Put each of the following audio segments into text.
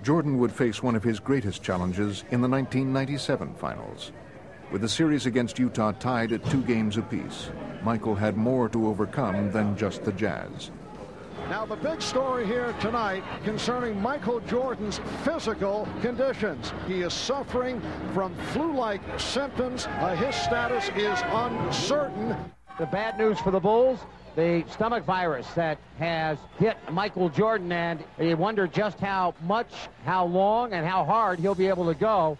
Jordan would face one of his greatest challenges in the 1997 finals. With the series against Utah tied at 2 games apiece, Michael had more to overcome than just the Jazz. Now the big story here tonight concerning Michael Jordan's physical conditions. He is suffering from flu-like symptoms. His status is uncertain. The bad news for the Bulls, the stomach virus that has hit Michael Jordan, and you wonder just how much, how long, and how hard he'll be able to go.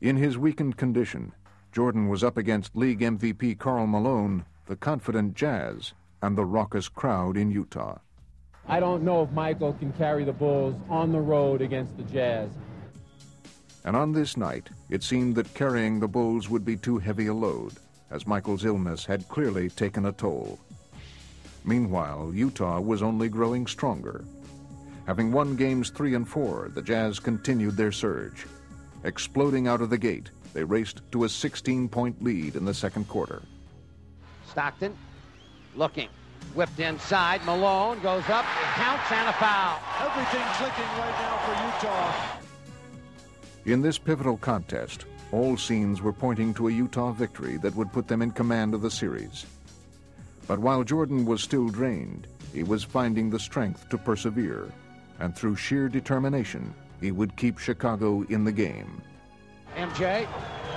In his weakened condition, Jordan was up against league MVP Karl Malone, the confident Jazz, and the raucous crowd in Utah. I don't know if Michael can carry the Bulls on the road against the Jazz. And on this night, it seemed that carrying the Bulls would be too heavy a load, as Michael's illness had clearly taken a toll. Meanwhile, Utah was only growing stronger. Having won games 3 and 4, the Jazz continued their surge. Exploding out of the gate, they raced to a 16-point lead in the second quarter. Stockton looking, whipped inside, Malone goes up, counts, and a foul. Everything clicking right now for Utah. In this pivotal contest, all signs were pointing to a Utah victory that would put them in command of the series. But while Jordan was still drained, he was finding the strength to persevere, and through sheer determination, he would keep Chicago in the game. MJ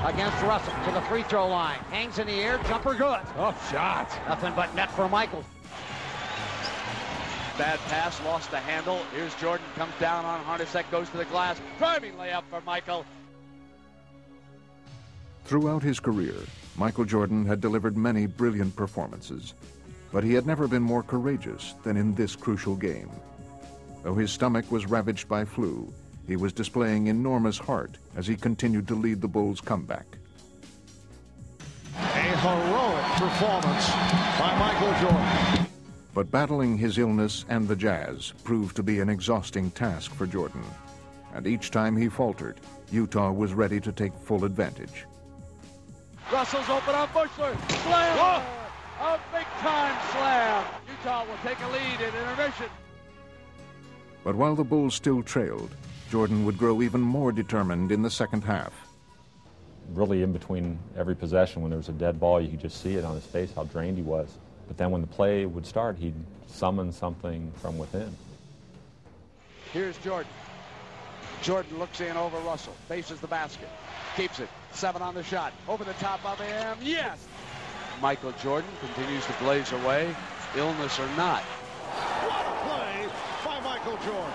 against Russell to the free throw line. Hangs in the air, jumper good. Tough shot. Nothing but net for Michael. Bad pass, lost the handle. Here's Jordan, comes down on Hornacek, goes to the glass. Driving layup for Michael. Throughout his career, Michael Jordan had delivered many brilliant performances, but he had never been more courageous than in this crucial game. Though his stomach was ravaged by flu, he was displaying enormous heart as he continued to lead the Bulls' comeback. A heroic performance by Michael Jordan. But battling his illness and the Jazz proved to be an exhausting task for Jordan. And each time he faltered, Utah was ready to take full advantage. Russell's open on Bushler. Slam! Whoa. A big-time slam. Utah will take a lead in intermission. But while the Bulls still trailed, Jordan would grow even more determined in the second half. Really, in between every possession, when there was a dead ball, you could just see it on his face, how drained he was. But then when the play would start, he'd summon something from within. Here's Jordan. Jordan looks in over Russell, faces the basket, keeps it, 7 on the shot, over the top of him, yes! Michael Jordan continues to blaze away, illness or not. What a play by Michael Jordan.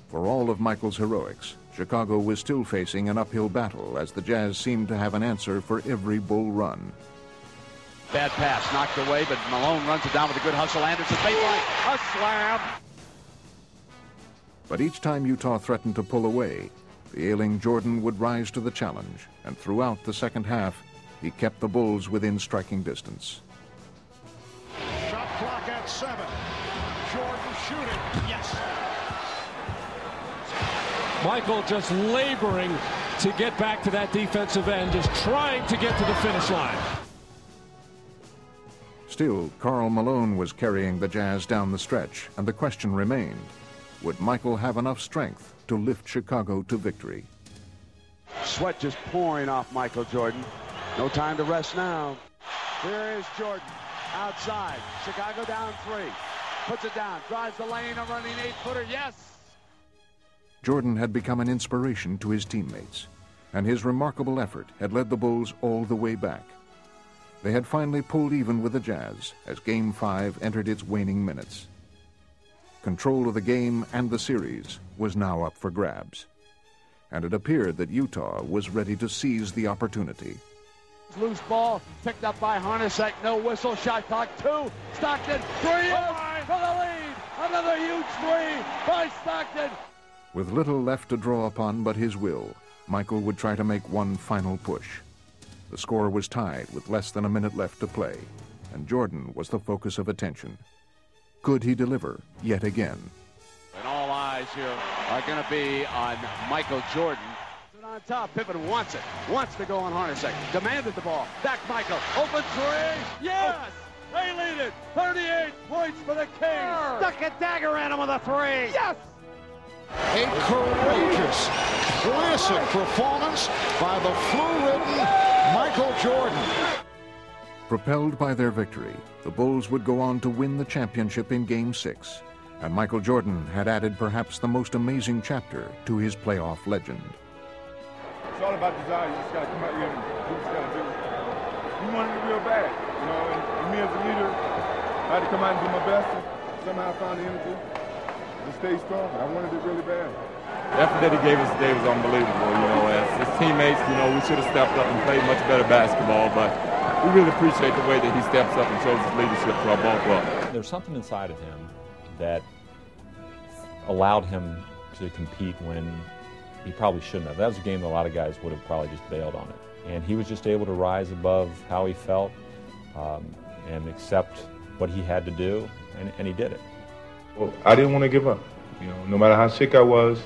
For all of Michael's heroics, Chicago was still facing an uphill battle as the Jazz seemed to have an answer for every Bull run. Bad pass, knocked away, but Malone runs it down with a good hustle. Anderson, baseline, a slam! But each time Utah threatened to pull away, the ailing Jordan would rise to the challenge, and throughout the second half, he kept the Bulls within striking distance. Shot clock at 7. Jordan shooting, yes! Michael just laboring to get back to that defensive end, just trying to get to the finish line. Still, Karl Malone was carrying the Jazz down the stretch, and the question remained, would Michael have enough strength to lift Chicago to victory? Sweat just pouring off Michael Jordan. No time to rest now. Here is Jordan, outside. Chicago down 3. Puts it down, drives the lane, a running 8-footer, yes! Jordan had become an inspiration to his teammates, and his remarkable effort had led the Bulls all the way back. They had finally pulled even with the Jazz as Game 5 entered its waning minutes. Control of the game and the series was now up for grabs, and it appeared that Utah was ready to seize the opportunity. Loose ball, picked up by Hornacek, no whistle, shot clock 2, Stockton, 3 for the lead, another huge 3 by Stockton. With little left to draw upon but his will, Michael would try to make one final push. The score was tied with less than a minute left to play, and Jordan was the focus of attention. Could he deliver yet again? And all eyes here are going to be on Michael Jordan. On top, Pippen wants to go on Hornacek, demanded the ball, back Michael, open 3, yes! They lead it, 38 points for the Kings! Stuck a dagger at him with a 3, yes! A courageous, classic performance by the flu-ridden Michael Jordan. Propelled by their victory, the Bulls would go on to win the championship in Game 6, and Michael Jordan had added perhaps the most amazing chapter to his playoff legend. It's all about desire. You just got to come out here and do what you got to do. We wanted it real bad, you know, and me as a leader, I had to come out and do my best and somehow find the energy to stay strong. I wanted it really bad. The effort that he gave us today was unbelievable, you know. As his teammates, you know, we should have stepped up and played much better basketball, but we really appreciate the way that he steps up and shows his leadership to our ball club. There's something inside of him that allowed him to compete when he probably shouldn't have. That was a game that a lot of guys would have probably just bailed on it. And he was just able to rise above how he felt and accept what he had to do, and he did it. Well, I didn't want to give up. You know, no matter how sick I was,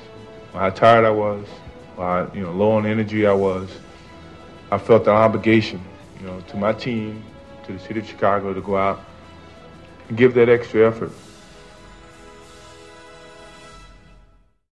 or how tired I was, or how, you know, low on energy I was, I felt an obligation, you know, to my team, to the city of Chicago, to go out and give that extra effort.